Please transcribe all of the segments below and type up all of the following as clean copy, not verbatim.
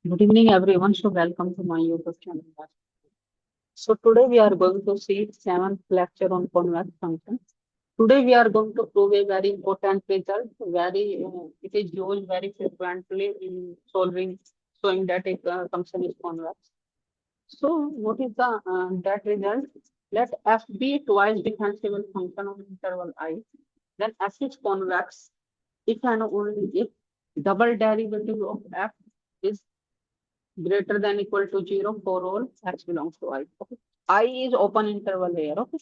Good evening, everyone. So, welcome to my YouTube channel. So, today we are going to see seventh lecture on convex functions. Today we are going to prove a very important result. It is used very frequently in solving, showing that a function is convex. So, what is the that result? Let f be twice differentiable function of interval I. Then f is convex if and only if double derivative of f is greater than equal to 0 for all x belongs to I. Okay. I is open interval here. Okay.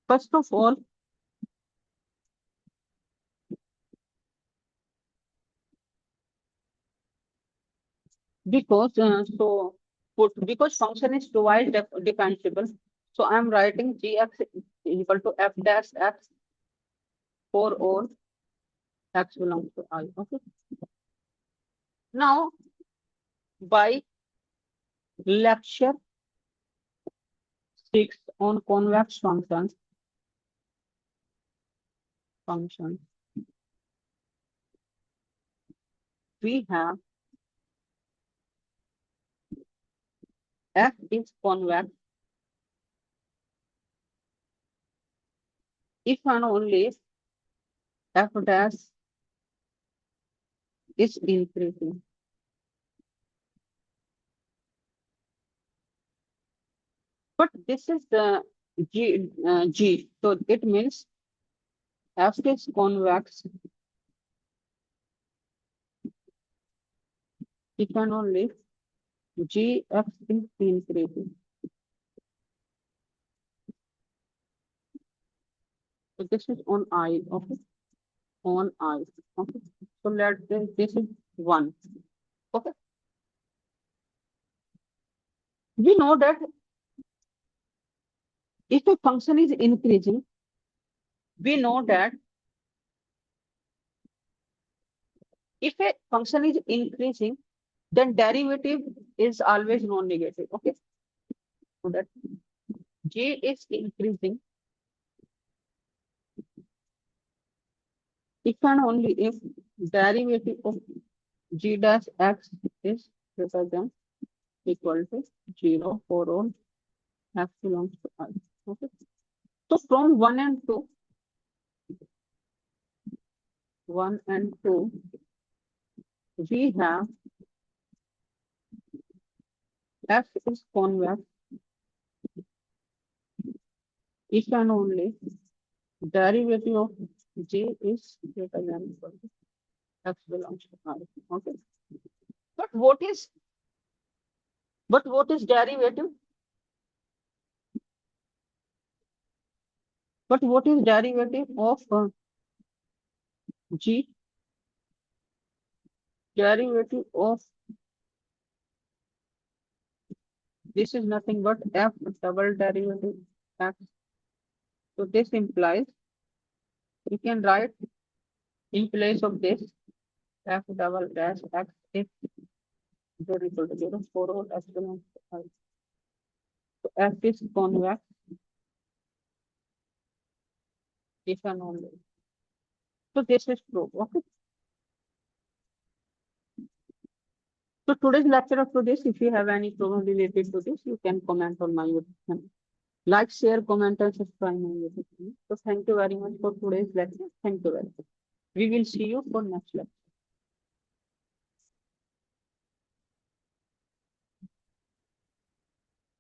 First of all, because function is twice differentiable, so I am writing gx is equal to f dash x for all x belongs to I. Okay. Now, by lecture 6 on convex functions, we have f is convex if and only if f dash is increasing. But this is the G. So it means f is convex if and only G f is increasing. So this is on I. Okay. On I. Okay. So let's say this is 1. Okay. We know that if a function is increasing, we know that if a function is increasing, then derivative is always non-negative. Okay. So that G is increasing if and only if derivative of G dash x is greater than equal to 0 for all x belongs to I. Okay. So from 1 and 2, we have f is convex if and only derivative of G is greater than equal to x belongs to I. Okay. But what is derivative? But what is derivative of G? Derivative of this is nothing but f double derivative x. So this implies we can write in place of this f double dash x if is equal to 0 for all x belongs to I. So f is convex if and only. So this is true. Okay. So today's lecture up to this. If you have any problem related to this, you can comment on my YouTube channel. Like, share, comment, and subscribe my YouTube channel. So thank you very much for today's lecture. Thank you very much. We will see you for next lecture.